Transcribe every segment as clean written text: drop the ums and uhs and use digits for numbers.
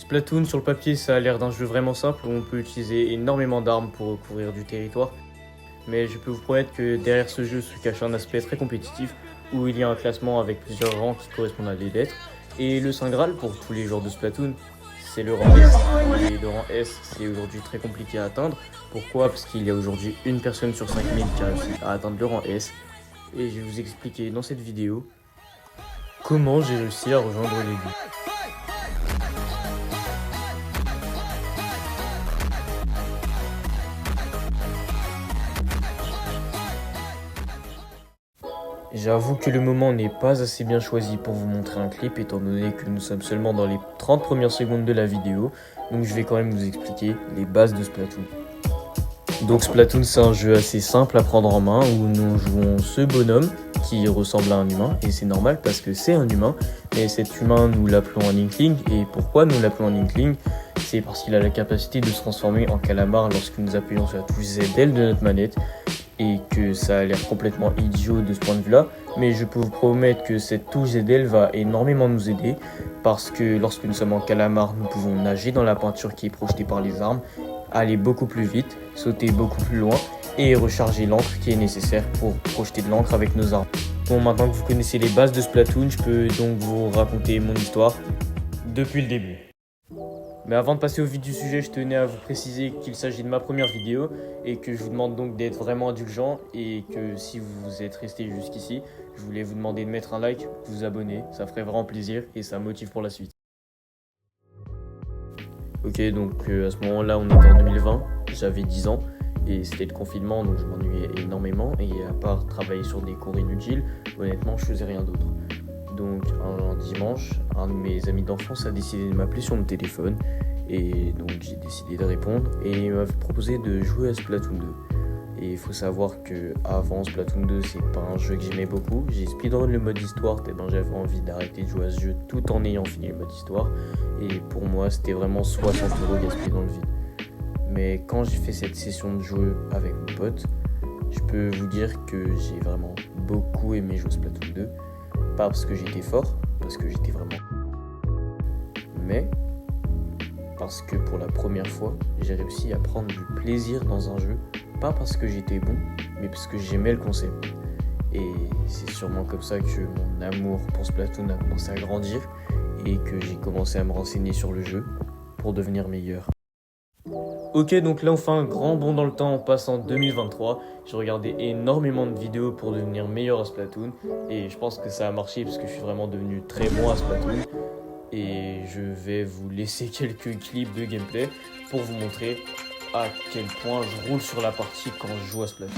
Splatoon, sur le papier, ça a l'air d'un jeu vraiment simple où on peut utiliser énormément d'armes pour recouvrir du territoire. Mais je peux vous promettre que derrière ce jeu se cache un aspect très compétitif où il y a un classement avec plusieurs rangs qui correspondent à des lettres. Et le Saint Graal pour tous les joueurs de Splatoon, c'est le rang S. Et le rang S, c'est aujourd'hui très compliqué à atteindre. Pourquoi? Parce qu'il y a aujourd'hui une personne sur 5000 qui a réussi à atteindre le rang S. Et je vais vous expliquer dans cette vidéo comment j'ai réussi à rejoindre les deux. J'avoue que le moment n'est pas assez bien choisi pour vous montrer un clip étant donné que nous sommes seulement dans les 30 premières secondes de la vidéo, donc je vais quand même vous expliquer les bases de Splatoon. Donc Splatoon, c'est un jeu assez simple à prendre en main où nous jouons ce bonhomme qui ressemble à un humain, et c'est normal parce que c'est un humain, et cet humain nous l'appelons un Inkling. Et pourquoi nous l'appelons un Inkling? C'est parce qu'il a la capacité de se transformer en calamar lorsque nous appuyons sur la touche ZL de notre manette, et que ça a l'air complètement idiot de ce point de vue là, mais je peux vous promettre que cette touche ZL va énormément nous aider parce que lorsque nous sommes en calamar, nous pouvons nager dans la peinture qui est projetée par les armes, aller beaucoup plus vite, sauter beaucoup plus loin et recharger l'encre qui est nécessaire pour projeter de l'encre avec nos armes. Bon, maintenant que vous connaissez les bases de Splatoon, je peux donc vous raconter mon histoire depuis le début. Mais avant de passer au vif du sujet, je tenais à vous préciser qu'il s'agit de ma première vidéo et que je vous demande donc d'être vraiment indulgent, et que si vous êtes resté jusqu'ici, je voulais vous demander de mettre un like, de vous abonner, ça ferait vraiment plaisir et ça motive pour la suite. Ok, donc à ce moment-là, on était en 2020, j'avais 10 ans et c'était le confinement, donc je m'ennuyais énormément, et à part travailler sur des cours inutiles, honnêtement, je faisais rien d'autre. Donc un dimanche, un de mes amis d'enfance a décidé de m'appeler sur mon téléphone, et donc j'ai décidé de répondre, et il m'a proposé de jouer à Splatoon 2. Et il faut savoir que avant Splatoon 2, c'est pas un jeu que j'aimais beaucoup. J'ai speedrun le mode histoire tellement j'avais envie d'arrêter de jouer à ce jeu tout en ayant fini le mode histoire, et pour moi c'était vraiment 60 € gaspillés dans le vide. Mais quand j'ai fait cette session de jeu avec mon pote, je peux vous dire que j'ai vraiment beaucoup aimé jouer à Splatoon 2. Pas parce que j'étais fort, parce que j'étais vraiment... mais parce que pour la première fois, j'ai réussi à prendre du plaisir dans un jeu. Pas parce que j'étais bon, mais parce que j'aimais le concept. Et c'est sûrement comme ça que mon amour pour Splatoon a commencé à grandir et que j'ai commencé à me renseigner sur le jeu pour devenir meilleur. Ok, donc là on fait un grand bond dans le temps, on passe en 2023. J'ai regardé énormément de vidéos pour devenir meilleur à Splatoon, et je pense que ça a marché parce que je suis vraiment devenu très bon à Splatoon. Et je vais vous laisser quelques clips de gameplay pour vous montrer à quel point je roule sur la partie quand je joue à Splatoon.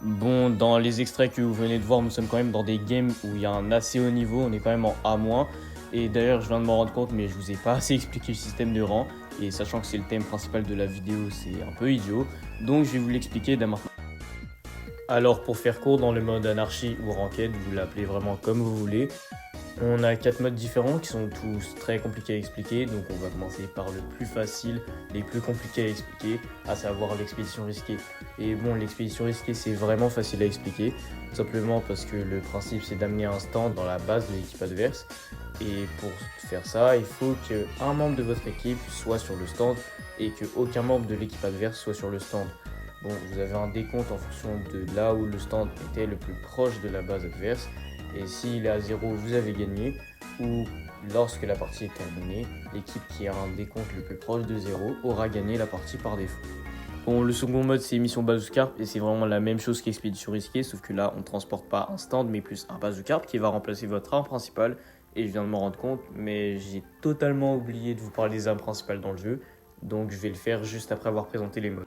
Bon, dans les extraits que vous venez de voir, nous sommes quand même dans des games où il y a un assez haut niveau, on est quand même en A-. Et d'ailleurs, je viens de m'en rendre compte, mais je vous ai pas assez expliqué le système de rang. Et sachant que c'est le thème principal de la vidéo, c'est un peu idiot. Donc je vais vous l'expliquer dès maintenant. Alors pour faire court, dans le mode anarchie ou ranked, vous l'appelez vraiment comme vous voulez. On a 4 modes différents qui sont tous très compliqués à expliquer, donc on va commencer par le plus facile, les plus compliqués à expliquer, à savoir l'expédition risquée. Et bon, l'expédition risquée, c'est vraiment facile à expliquer, tout simplement parce que le principe c'est d'amener un stand dans la base de l'équipe adverse, et pour faire ça, il faut qu'un membre de votre équipe soit sur le stand et qu'aucun membre de l'équipe adverse soit sur le stand. Bon, vous avez un décompte en fonction de là où le stand était le plus proche de la base adverse. Et s'il est à 0, vous avez gagné, ou lorsque la partie est terminée, l'équipe qui a un décompte le plus proche de 0 aura gagné la partie par défaut. Bon, le second mode c'est mission bazookarp, et c'est vraiment la même chose qu'expédition risquée, sauf que là on ne transporte pas un stand mais plus un bazookarp qui va remplacer votre arme principale, et je viens de m'en rendre compte, mais j'ai totalement oublié de vous parler des armes principales dans le jeu, donc je vais le faire juste après avoir présenté les modes.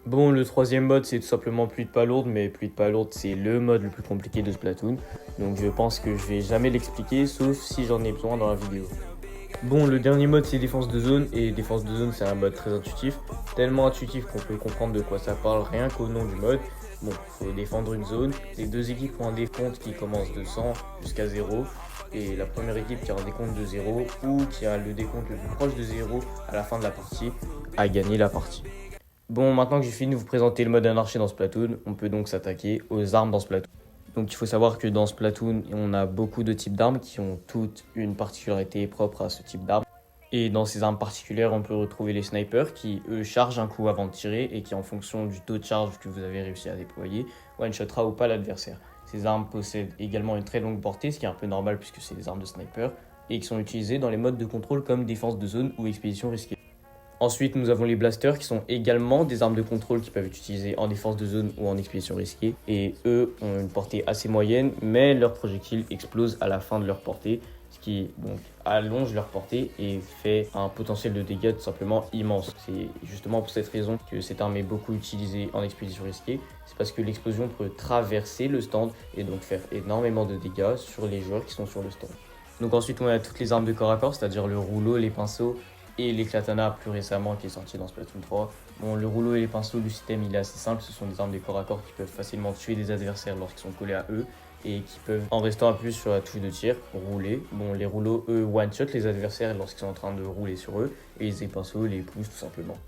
Bon, le troisième mode, c'est tout simplement pluie de palourde, mais pluie de palourde, c'est le mode le plus compliqué de Splatoon, donc je pense que je vais jamais l'expliquer, sauf si j'en ai besoin dans la vidéo. Bon, le dernier mode, c'est défense de zone, et défense de zone, c'est un mode très intuitif, tellement intuitif qu'on peut comprendre de quoi ça parle rien qu'au nom du mode. Bon, il faut défendre une zone, les deux équipes ont un décompte qui commence de 100 jusqu'à 0, et la première équipe qui a un décompte de 0, ou qui a le décompte le plus proche de 0 à la fin de la partie, a gagné la partie. Bon, maintenant que j'ai fini de vous présenter le mode anarchie dans Splatoon, on peut donc s'attaquer aux armes dans Splatoon. Donc il faut savoir que dans Splatoon, on a beaucoup de types d'armes qui ont toutes une particularité propre à ce type d'arme. Et dans ces armes particulières, on peut retrouver les snipers qui, eux, chargent un coup avant de tirer et qui, en fonction du taux de charge que vous avez réussi à déployer, one-shotera ou pas l'adversaire. Ces armes possèdent également une très longue portée, ce qui est un peu normal puisque c'est des armes de sniper, et qui sont utilisées dans les modes de contrôle comme défense de zone ou expédition risquée. Ensuite, nous avons les blasters qui sont également des armes de contrôle qui peuvent être utilisées en défense de zone ou en expédition risquée. Et eux ont une portée assez moyenne, mais leurs projectiles explosent à la fin de leur portée, ce qui donc allonge leur portée et fait un potentiel de dégâts tout simplement immense. C'est justement pour cette raison que cette arme est beaucoup utilisée en expédition risquée. C'est parce que l'explosion peut traverser le stand et donc faire énormément de dégâts sur les joueurs qui sont sur le stand. Donc ensuite, on a toutes les armes de corps à corps, c'est-à-dire le rouleau, les pinceaux, et les katanas plus récemment qui est sorti dans Splatoon 3. Bon, le rouleau et les pinceaux, le système il est assez simple, ce sont des armes de corps à corps qui peuvent facilement tuer des adversaires lorsqu'ils sont collés à eux et qui peuvent, en restant appuyés sur la touche de tir, rouler. Bon, les rouleaux, eux, one-shot les adversaires lorsqu'ils sont en train de rouler sur eux, et les pinceaux les poussent tout simplement.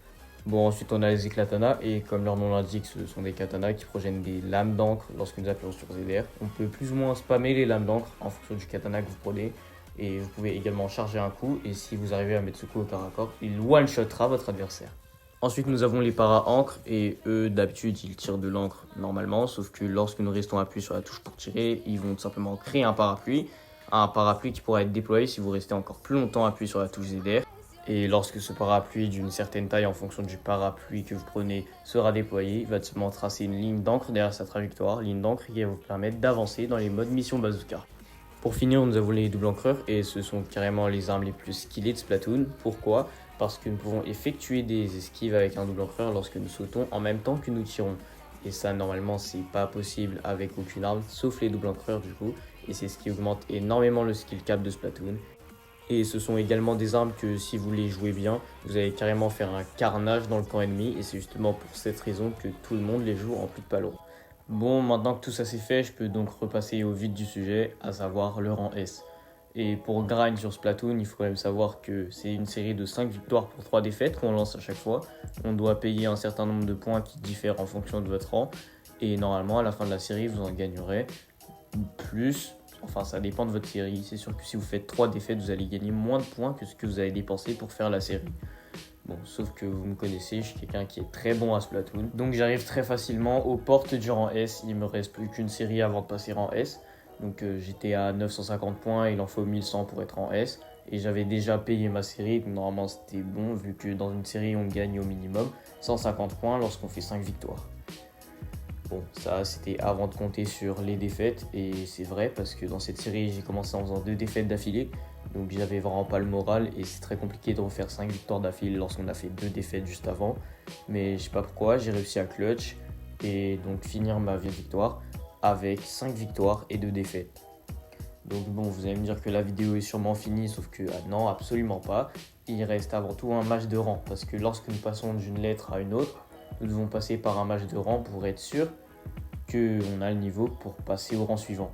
Bon, ensuite on a les éclatanas, et comme leur nom l'indique, ce sont des katanas qui projettent des lames d'encre lorsque nous appuyons sur ZR. On peut plus ou moins spammer les lames d'encre en fonction du katana que vous prenez. Et vous pouvez également charger un coup, et si vous arrivez à mettre ce coup au corps à corps, il one-shotera votre adversaire. Ensuite, nous avons les para-encres, et eux, d'habitude, ils tirent de l'encre normalement, sauf que lorsque nous restons appuyés sur la touche pour tirer, ils vont tout simplement créer un parapluie qui pourra être déployé si vous restez encore plus longtemps appuyé sur la touche ZR. Et lorsque ce parapluie d'une certaine taille, en fonction du parapluie que vous prenez, sera déployé, il va tout simplement tracer une ligne d'encre derrière sa trajectoire, ligne d'encre qui va vous permettre d'avancer dans les modes mission bazooka. Pour finir, nous avons les doubles encreurs, et ce sont carrément les armes les plus skillées de Splatoon. Pourquoi ? Parce que nous pouvons effectuer des esquives avec un double encreur lorsque nous sautons en même temps que nous tirons. Et ça, normalement, c'est pas possible avec aucune arme, sauf les doubles encreurs du coup. Et c'est ce qui augmente énormément le skill cap de Splatoon. Et ce sont également des armes que si vous les jouez bien, vous allez carrément faire un carnage dans le camp ennemi. Et c'est justement pour cette raison que tout le monde les joue en plus de palourde. Bon, maintenant que tout ça c'est fait, je peux donc repasser au vif du sujet, à savoir le rang S. Et pour grind sur Splatoon, il faut quand même savoir que c'est une série de 5 victoires pour 3 défaites qu'on lance à chaque fois. On doit payer un certain nombre de points qui diffèrent en fonction de votre rang. Et normalement, à la fin de la série, vous en gagnerez plus. Enfin, ça dépend de votre série. C'est sûr que si vous faites 3 défaites, vous allez gagner moins de points que ce que vous avez dépensé pour faire la série. Bon, sauf que vous me connaissez, je suis quelqu'un qui est très bon à Splatoon. Donc j'arrive très facilement aux portes du rang S. Il me reste plus qu'une série avant de passer rang S. Donc j'étais à 950 points, il en faut 1100 pour être en S. Et j'avais déjà payé ma série, donc normalement c'était bon, vu que dans une série on gagne au minimum 150 points lorsqu'on fait 5 victoires. Bon, ça c'était avant de compter sur les défaites, et c'est vrai parce que dans cette série j'ai commencé en faisant 2 défaites d'affilée. Donc j'avais vraiment pas le moral, et c'est très compliqué de refaire 5 victoires d'affilée lorsqu'on a fait 2 défaites juste avant. Mais je sais pas pourquoi, j'ai réussi à clutch et donc finir ma victoire avec 5 victoires et 2 défaites. Donc bon, vous allez me dire que la vidéo est sûrement finie, sauf que non, absolument pas. Il reste avant tout un match de rang, parce que lorsque nous passons d'une lettre à une autre, nous devons passer par un match de rang pour être sûr qu'on a le niveau pour passer au rang suivant.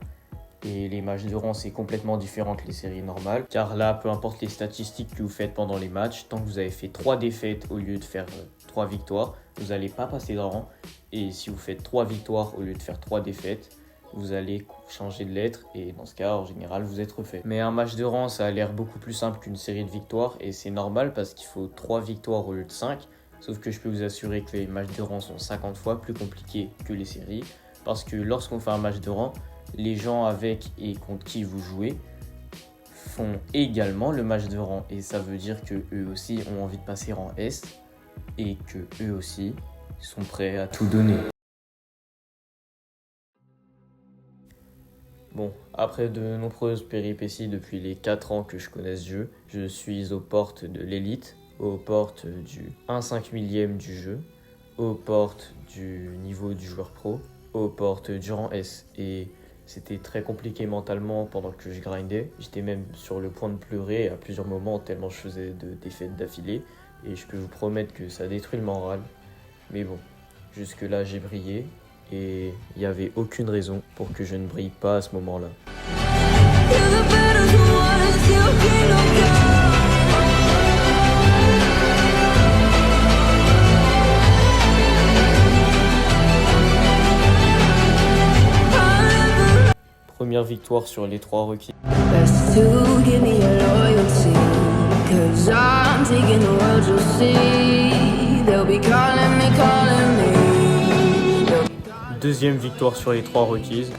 Et les matchs de rang, c'est complètement différent que les séries normales, car là, peu importe les statistiques que vous faites pendant les matchs, tant que vous avez fait 3 défaites au lieu de faire 3 victoires, vous n'allez pas passer de rang. Et si vous faites 3 victoires au lieu de faire 3 défaites, vous allez changer de lettre, et dans ce cas, en général, vous êtes refait. Mais un match de rang, ça a l'air beaucoup plus simple qu'une série de victoires, et c'est normal parce qu'il faut 3 victoires au lieu de 5, sauf que je peux vous assurer que les matchs de rang sont 50 fois plus compliqués que les séries, parce que lorsqu'on fait un match de rang, les gens avec et contre qui vous jouez font également le match de rang, et ça veut dire que eux aussi ont envie de passer rang S et que eux aussi sont prêts à tout donner. Bon, après de nombreuses péripéties depuis les 4 ans que je connais ce jeu, je suis aux portes de l'élite, aux portes du 1/5 millième du jeu, aux portes du niveau du joueur pro, aux portes du rang S. Et c'était très compliqué mentalement pendant que je grindais. J'étais même sur le point de pleurer à plusieurs moments tellement je faisais de défaites d'affilée. Et je peux vous promettre que ça détruit le moral. Mais bon, jusque-là j'ai brillé et il n'y avait aucune raison pour que je ne brille pas à ce moment-là. Première victoire sur les 3 requis. Deuxième victoire sur les 3 requises.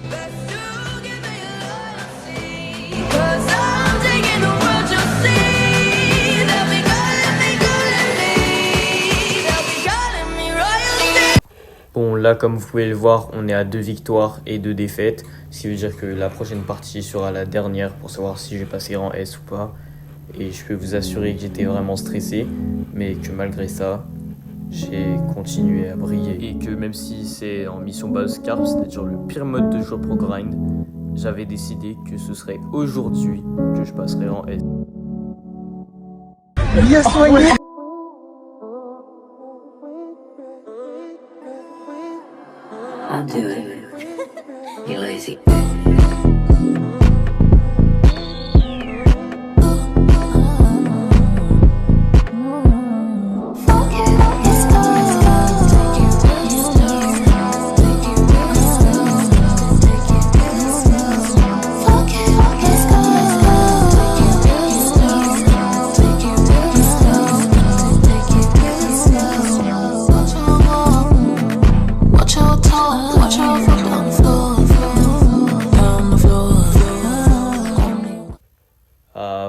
Bon, là, comme vous pouvez le voir, on est à 2 victoires et 2 défaites. Ce qui veut dire que la prochaine partie sera la dernière pour savoir si je vais passer en S ou pas. Et je peux vous assurer que j'étais vraiment stressé, mais que malgré ça, j'ai continué à briller. Et que même si c'est en mission base carp, c'est-à-dire le pire mode de jeu pro grind, j'avais décidé que ce serait aujourd'hui que je passerai en S. Bien soigné. I'll do it. You're lazy.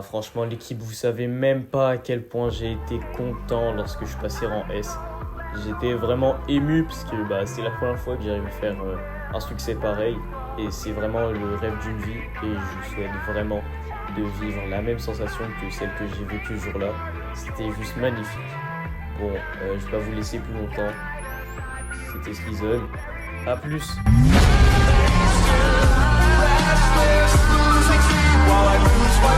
Franchement, l'équipe, vous savez même pas à quel point j'ai été content lorsque je passais en S. J'étais vraiment ému parce que c'est la première fois que j'arrive à faire un succès pareil. Et c'est vraiment le rêve d'une vie. Et je souhaite vraiment de vivre la même sensation que celle que j'ai vécue ce jour-là. C'était juste magnifique. Bon, je vais pas vous laisser plus longtemps. C'était Skizon. A plus. While I lose